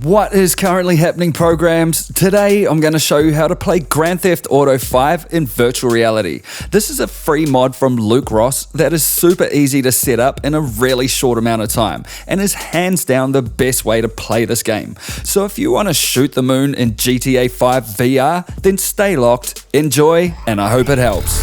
What is currently happening, programs? Today I'm going to show you how to play Grand Theft Auto 5 in virtual reality. This is a free mod from Luke Ross that is super easy to set up in a really short amount of time and is hands down the best way to play this game. So if you want to shoot the moon in GTA 5 VR, then stay locked, enjoy, and I hope it helps.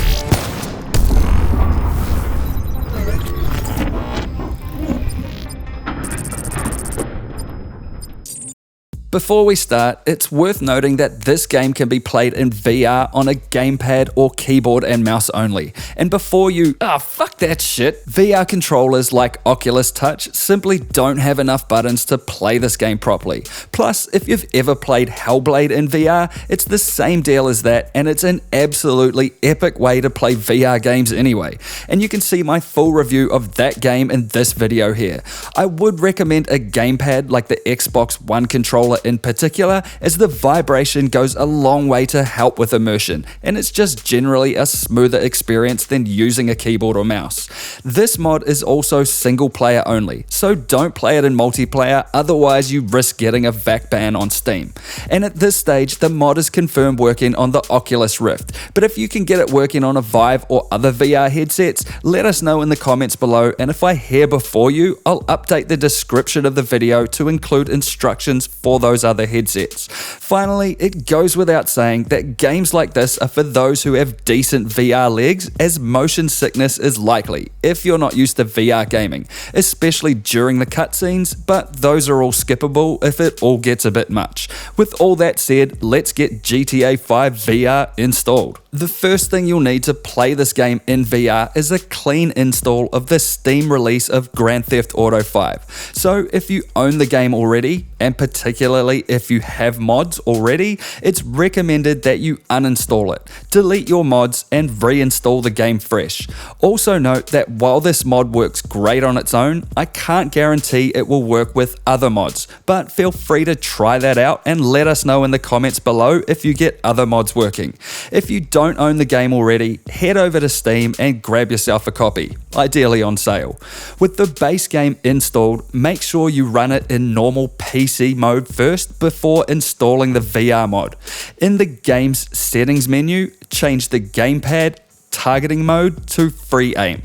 Before we start, it's worth noting that this game can be played in VR on a gamepad or keyboard and mouse only. And before you, fuck that shit, VR controllers like Oculus Touch simply don't have enough buttons to play this game properly. Plus, if you've ever played Hellblade in VR, it's the same deal as that, and it's an absolutely epic way to play VR games anyway. And you can see my full review of that game in this video here. I would recommend a gamepad like the Xbox One controller in particular, as the vibration goes a long way to help with immersion, and it's just generally a smoother experience than using a keyboard or mouse. This mod is also single player only, so don't play it in multiplayer, otherwise you risk getting a VAC ban on Steam. And at this stage, the mod is confirmed working on the Oculus Rift, but if you can get it working on a Vive or other VR headsets, let us know in the comments below, and if I hear before you, I'll update the description of the video to include instructions for those other headsets. Finally, it goes without saying that games like this are for those who have decent VR legs, as motion sickness is likely if you're not used to VR gaming, especially during the cutscenes, but those are all skippable if it all gets a bit much. With all that said, let's get GTA 5 VR installed. The first thing you'll need to play this game in VR is a clean install of the Steam release of Grand Theft Auto 5. So if you own the game already, and particularly if you have mods already, it's recommended that you uninstall it, delete your mods, and reinstall the game fresh. Also note that while this mod works great on its own, I can't guarantee it will work with other mods, but feel free to try that out and let us know in the comments below if you get other mods working. If you don't own the game already, head over to Steam and grab yourself a copy, ideally on sale. With the base game installed, make sure you run it in normal PC mode first before installing the VR mod. In the game's settings menu, change the gamepad targeting mode to free aim.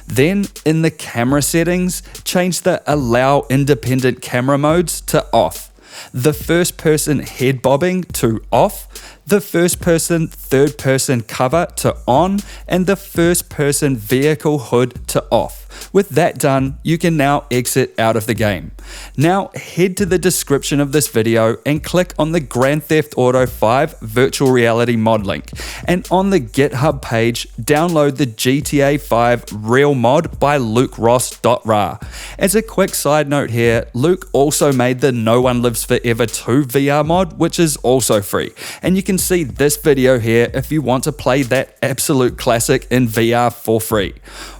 Then in the camera settings, change the allow independent camera modes to off, the first person head bobbing to off, the first person third person cover to on, and the first person vehicle hood to off. With that done, you can now exit out of the game. Now head to the description of this video and click on the Grand Theft Auto 5 virtual reality mod link, and on the GitHub page download the GTA 5 R.E.A.L mod by lukeross.ra. As a quick side note here, Luke also made the No One Lives Forever 2 VR mod, which is also free, and you can see this video here if you want to play that absolute classic in VR for free.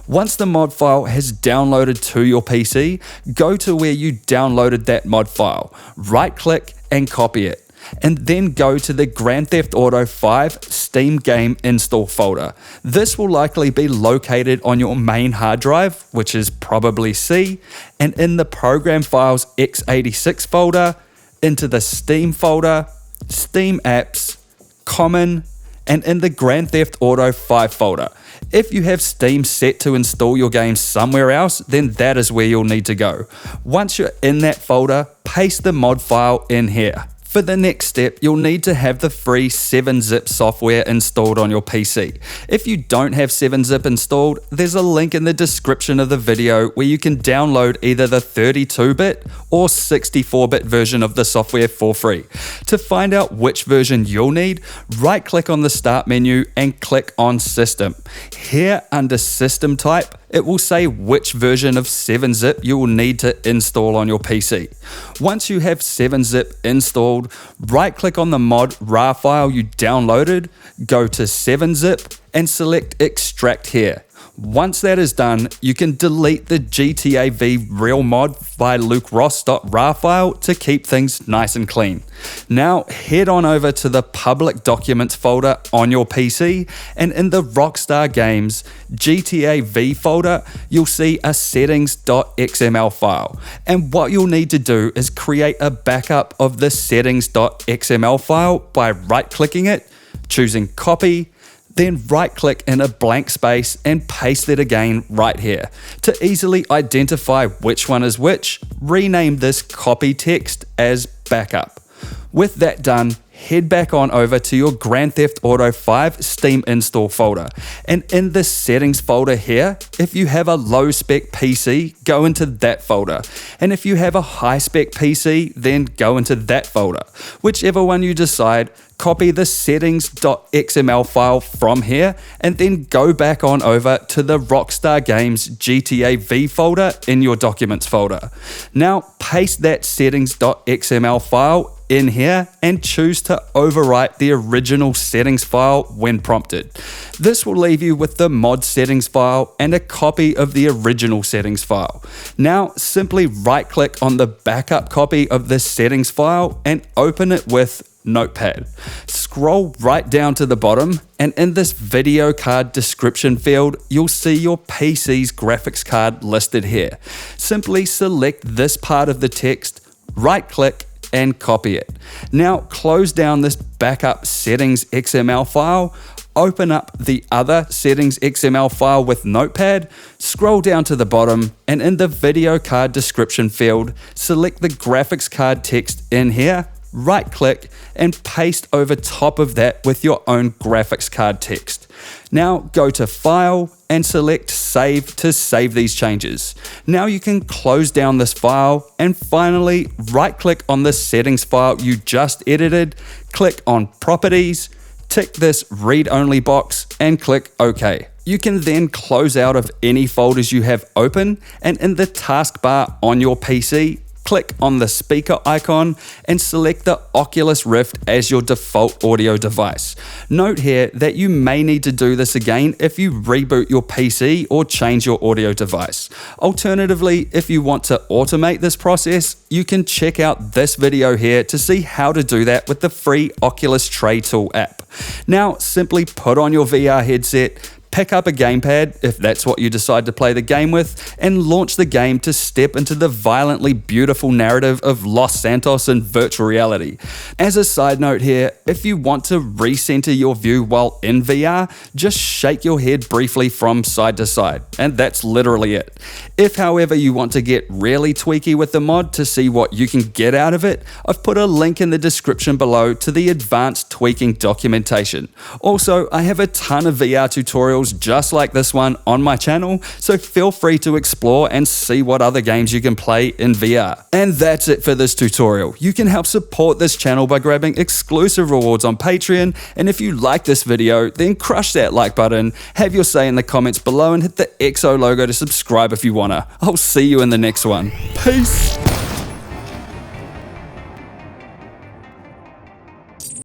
Once the mod file has downloaded to your PC, go to where you downloaded that mod file, right click and copy it, and then go to the Grand Theft Auto 5 Steam game install folder. This will likely be located on your main hard drive, which is probably C, and in the program files x86 folder, into the Steam folder, Steam apps, common, and in the Grand Theft Auto 5 folder. If you have Steam set to install your game somewhere else, then that is where you'll need to go. Once you're in that folder, paste the mod file in here. For the next step, you'll need to have the free 7-zip software installed on your PC. If you don't have 7-zip installed, there's a link in the description of the video where you can download either the 32-bit or 64-bit version of the software for free. To find out which version you'll need, right-click on the Start menu and click on System. Here under System Type, it will say which version of 7-zip you will need to install on your PC. Once you have 7-zip installed, right-click on the mod RAR file you downloaded, go to 7-zip and select Extract here. Once that is done, you can delete the GTAV R.E.A.L mod by lukeross.rar file to keep things nice and clean. Now head on over to the public documents folder on your PC, and in the Rockstar Games GTAV folder, you'll see a settings.xml file. And what you'll need to do is create a backup of the settings.xml file by right-clicking it, choosing copy, then right-click in a blank space and paste it again right here. To easily identify which one is which, rename this copy text as backup. With that done, head back on over to your Grand Theft Auto 5 Steam install folder. And in the settings folder here, if you have a low spec PC, go into that folder. And if you have a high spec PC, then go into that folder. Whichever one you decide, copy the settings.xml file from here and then go back on over to the Rockstar Games GTAV folder in your documents folder. Now paste that settings.xml file in here and choose to overwrite the original settings file when prompted. This will leave you with the mod settings file and a copy of the original settings file. Now simply right click on the backup copy of this settings file and open it with Notepad. Scroll right down to the bottom, and in this video card description field, you'll see your PC's graphics card listed here. Simply select this part of the text, right click, and copy it. Now close down this backup settings XML file, open up the other settings XML file with Notepad, scroll down to the bottom, and in the video card description field, select the graphics card text in here, right click, and paste over top of that with your own graphics card text. Now go to File and select Save to save these changes. Now you can close down this file and finally right click on the settings file you just edited, click on Properties, tick this Read Only box and click OK. You can then close out of any folders you have open, and in the taskbar on your PC, click on the speaker icon and select the Oculus Rift as your default audio device. Note here that you may need to do this again if you reboot your PC or change your audio device. Alternatively, if you want to automate this process, you can check out this video here to see how to do that with the free Oculus Tray Tool app. Now, simply put on your VR headset, pick up a gamepad if that's what you decide to play the game with, and launch the game to step into the violently beautiful narrative of Los Santos in virtual reality. As a side note here, if you want to recenter your view while in VR, just shake your head briefly from side to side, and that's literally it. If however you want to get really tweaky with the mod to see what you can get out of it, I've put a link in the description below to the advanced tweaking documentation. Also, I have a ton of VR tutorials just like this one on my channel, so feel free to explore and see what other games you can play in VR. And that's it for this tutorial. You can help support this channel by grabbing exclusive rewards on Patreon, and if you like this video, then crush that like button, have your say in the comments below, and hit the XO logo to subscribe if you wanna. I'll see you in the next one. Peace!